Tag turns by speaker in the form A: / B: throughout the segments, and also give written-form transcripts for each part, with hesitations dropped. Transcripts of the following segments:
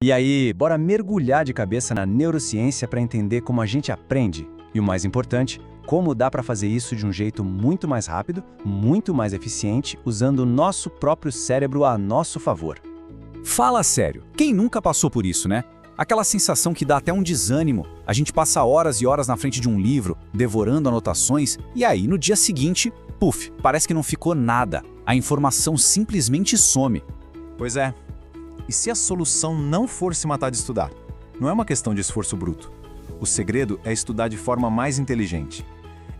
A: E aí, bora mergulhar de cabeça na neurociência para entender como a gente aprende e, o mais importante, como dá para fazer isso de um jeito muito mais rápido, muito mais eficiente, usando o nosso próprio cérebro a nosso favor.
B: Fala sério, quem nunca passou por isso, né? Aquela sensação que dá até um desânimo. A gente passa horas e horas na frente de um livro, devorando anotações, e aí, no dia seguinte, puf, parece que não ficou nada. A informação simplesmente some.
C: Pois é. E se a solução não for se matar de estudar? Não é uma questão de esforço bruto. O segredo é estudar de forma mais inteligente.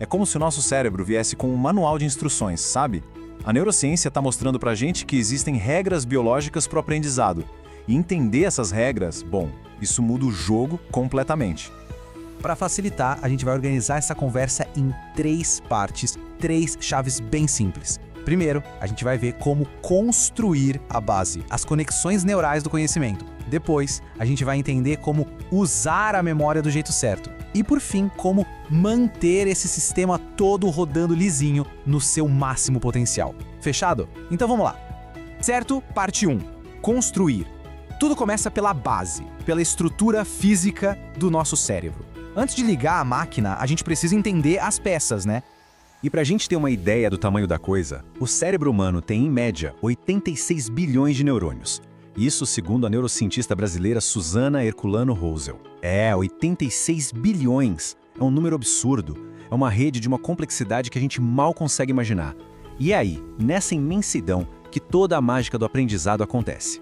C: É como se o nosso cérebro viesse com um manual de instruções, sabe? A neurociência está mostrando pra gente que existem regras biológicas para o aprendizado. E entender essas regras, bom, isso muda o jogo completamente.
D: Para facilitar, a gente vai organizar essa conversa em 3 partes, 3 chaves bem simples. Primeiro, a gente vai ver como construir a base, as conexões neurais do conhecimento. Depois, a gente vai entender como usar a memória do jeito certo. E por fim, como manter esse sistema todo rodando lisinho no seu máximo potencial. Fechado? Então vamos lá. Certo? Parte 1. Construir. Tudo começa pela base, pela estrutura física do nosso cérebro. Antes de ligar a máquina, a gente precisa entender as peças, né?
A: E para a gente ter uma ideia do tamanho da coisa, o cérebro humano tem, em média, 86 bilhões de neurônios. Isso segundo a neurocientista brasileira Susana Herculano Rosel. 86 bilhões. É um número absurdo. É uma rede de uma complexidade que a gente mal consegue imaginar. E é aí, nessa imensidão, que toda a mágica do aprendizado acontece.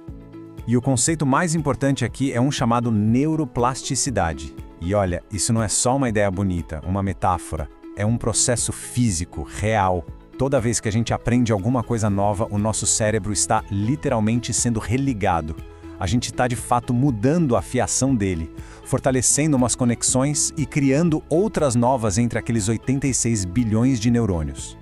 A: E o conceito mais importante aqui é um chamado neuroplasticidade. E olha, isso não é só uma ideia bonita, uma metáfora. É um processo físico, real. Toda vez que a gente aprende alguma coisa nova, o nosso cérebro está literalmente sendo religado. A gente está de fato mudando a fiação dele, fortalecendo umas conexões e criando outras novas entre aqueles 86 bilhões de neurônios.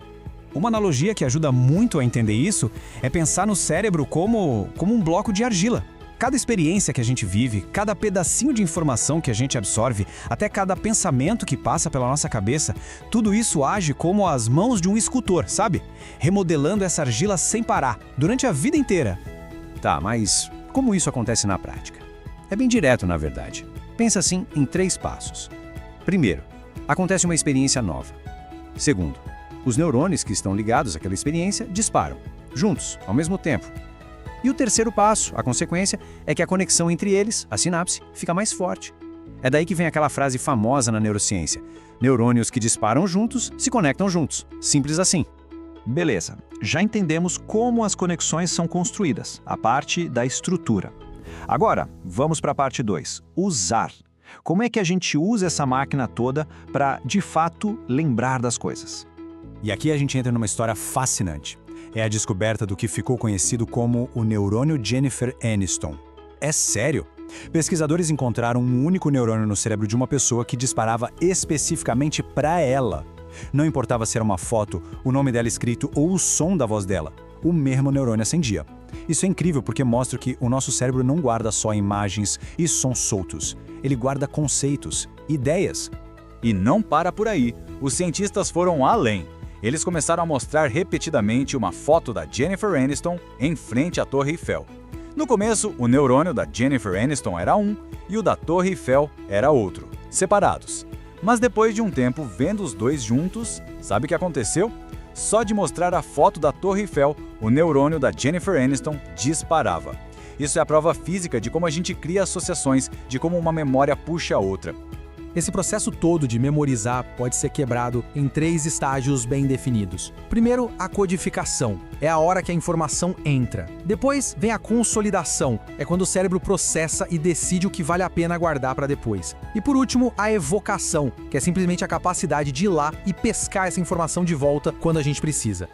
B: Uma analogia que ajuda muito a entender isso é pensar no cérebro como um bloco de argila. Cada experiência que a gente vive, cada pedacinho de informação que a gente absorve, até cada pensamento que passa pela nossa cabeça, tudo isso age como as mãos de um escultor, sabe? Remodelando essa argila sem parar, durante a vida inteira.
A: Tá, mas como isso acontece na prática? É bem direto, na verdade. Pensa assim em 3 passos. Primeiro, acontece uma experiência nova. Segundo, os neurônios que estão ligados àquela experiência disparam, juntos, ao mesmo tempo. E o terceiro passo, a consequência, é que a conexão entre eles, a sinapse, fica mais forte. É daí que vem aquela frase famosa na neurociência: neurônios que disparam juntos se conectam juntos. Simples assim.
E: Beleza, já entendemos como as conexões são construídas, a parte da estrutura. Agora, vamos para a parte 2, usar. Como é que a gente usa essa máquina toda para, de fato, lembrar das coisas?
B: E aqui a gente entra numa história fascinante. É a descoberta do que ficou conhecido como o neurônio Jennifer Aniston. É sério? Pesquisadores encontraram um único neurônio no cérebro de uma pessoa que disparava especificamente para ela. Não importava se era uma foto, o nome dela escrito ou o som da voz dela, o mesmo neurônio acendia. Isso é incrível porque mostra que o nosso cérebro não guarda só imagens e sons soltos. Ele guarda conceitos, ideias.
F: E não para por aí. Os cientistas foram além. Eles começaram a mostrar repetidamente uma foto da Jennifer Aniston em frente à Torre Eiffel. No começo, o neurônio da Jennifer Aniston era um e o da Torre Eiffel era outro, separados. Mas depois de um tempo vendo os dois juntos, sabe o que aconteceu? Só de mostrar a foto da Torre Eiffel, o neurônio da Jennifer Aniston disparava. Isso é a prova física de como a gente cria associações, de como uma memória puxa a outra.
D: Esse processo todo de memorizar pode ser quebrado em 3 estágios bem definidos. Primeiro, a codificação. É a hora que a informação entra. Depois, vem a consolidação. É quando o cérebro processa e decide o que vale a pena guardar para depois. E por último, a evocação, que é simplesmente a capacidade de ir lá e pescar essa informação de volta quando a gente precisa.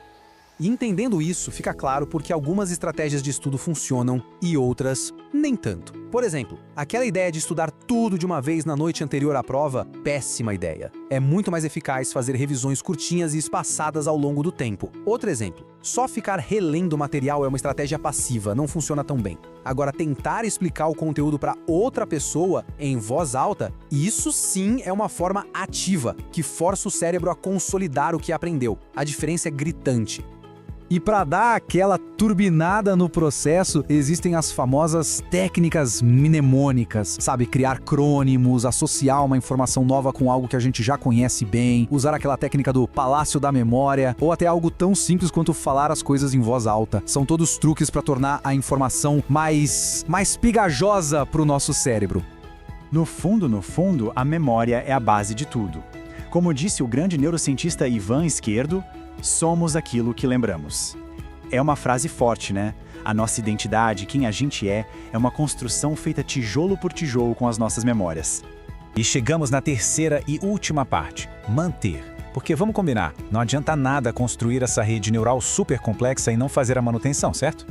D: E entendendo isso, fica claro porque algumas estratégias de estudo funcionam e outras nem tanto. Por exemplo, aquela ideia de estudar tudo de uma vez na noite anterior à prova, péssima ideia. É muito mais eficaz fazer revisões curtinhas e espaçadas ao longo do tempo. Outro exemplo, só ficar relendo o material é uma estratégia passiva, não funciona tão bem. Agora, tentar explicar o conteúdo para outra pessoa em voz alta, isso sim é uma forma ativa, que força o cérebro a consolidar o que aprendeu. A diferença é gritante. E para dar aquela turbinada no processo, existem as famosas técnicas mnemônicas, sabe? Criar crônimos, associar uma informação nova com algo que a gente já conhece bem, usar aquela técnica do palácio da memória, ou até algo tão simples quanto falar as coisas em voz alta. São todos truques para tornar a informação mais pegajosa para o nosso cérebro.
B: No fundo, a memória é a base de tudo. Como disse o grande neurocientista Ivan Esquerdo, somos aquilo que lembramos. É uma frase forte, né? A nossa identidade, quem a gente é uma construção feita tijolo por tijolo com as nossas memórias.
A: E chegamos na terceira e última parte, manter. Porque vamos combinar, não adianta nada construir essa rede neural super complexa e não fazer a manutenção, certo?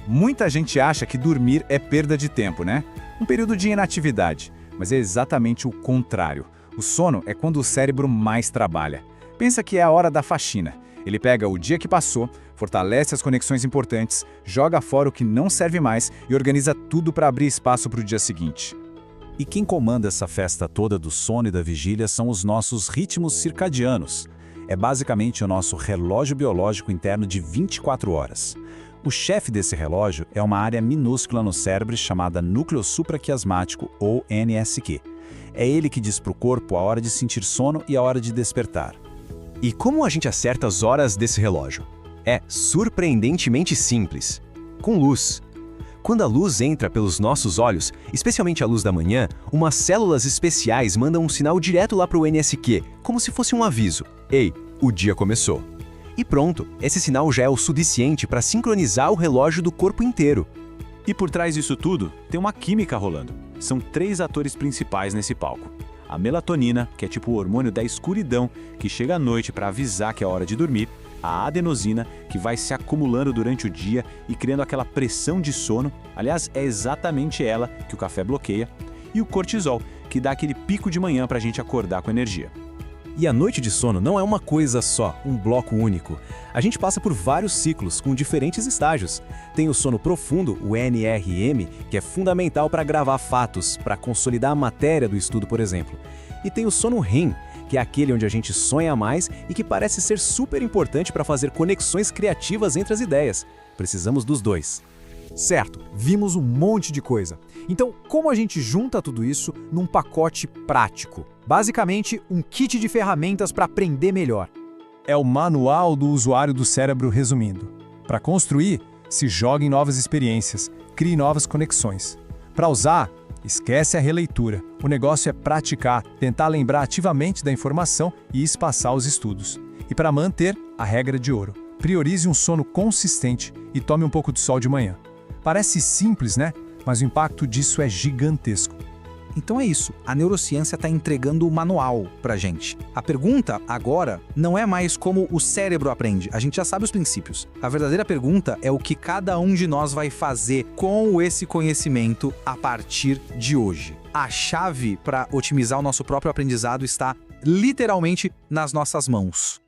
C: Muita gente acha que dormir é perda de tempo, né? Um período de inatividade. Mas é exatamente o contrário. O sono é quando o cérebro mais trabalha. Pensa que é a hora da faxina. Ele pega o dia que passou, fortalece as conexões importantes, joga fora o que não serve mais e organiza tudo para abrir espaço para o dia seguinte.
A: E quem comanda essa festa toda do sono e da vigília são os nossos ritmos circadianos. É basicamente o nosso relógio biológico interno de 24 horas. O chefe desse relógio é uma área minúscula no cérebro chamada núcleo supraquiasmático, ou NSQ. É ele que diz para o corpo a hora de sentir sono e a hora de despertar.
G: E como a gente acerta as horas desse relógio? É surpreendentemente simples. Com luz. Quando a luz entra pelos nossos olhos, especialmente a luz da manhã, umas células especiais mandam um sinal direto lá para o NSQ, como se fosse um aviso. Ei, o dia começou. E pronto, esse sinal já é o suficiente para sincronizar o relógio do corpo inteiro.
C: E por trás disso tudo, tem uma química rolando. São 3 atores principais nesse palco. A melatonina, que é tipo o hormônio da escuridão, que chega à noite para avisar que é hora de dormir. A adenosina, que vai se acumulando durante o dia e criando aquela pressão de sono. Aliás, é exatamente ela que o café bloqueia. E o cortisol, que dá aquele pico de manhã para a gente acordar com energia.
G: E a noite de sono não é uma coisa só, um bloco único. A gente passa por vários ciclos, com diferentes estágios. Tem o sono profundo, o NRM, que é fundamental para gravar fatos, para consolidar a matéria do estudo, por exemplo. E tem o sono REM, que é aquele onde a gente sonha mais e que parece ser super importante para fazer conexões criativas entre as ideias. Precisamos dos dois.
D: Certo, vimos um monte de coisa. Então, como a gente junta tudo isso num pacote prático? Basicamente, um kit de ferramentas para aprender melhor.
B: É o manual do usuário do cérebro resumindo. Para construir, se jogue em novas experiências, crie novas conexões. Para usar, esquece a releitura. O negócio é praticar, tentar lembrar ativamente da informação e espaçar os estudos. E para manter, a regra de ouro. Priorize um sono consistente e tome um pouco de sol de manhã. Parece simples, né? Mas o impacto disso é gigantesco.
D: Então é isso, a neurociência está entregando o manual pra gente. A pergunta, agora, não é mais como o cérebro aprende, a gente já sabe os princípios. A verdadeira pergunta é o que cada um de nós vai fazer com esse conhecimento a partir de hoje. A chave para otimizar o nosso próprio aprendizado está literalmente nas nossas mãos.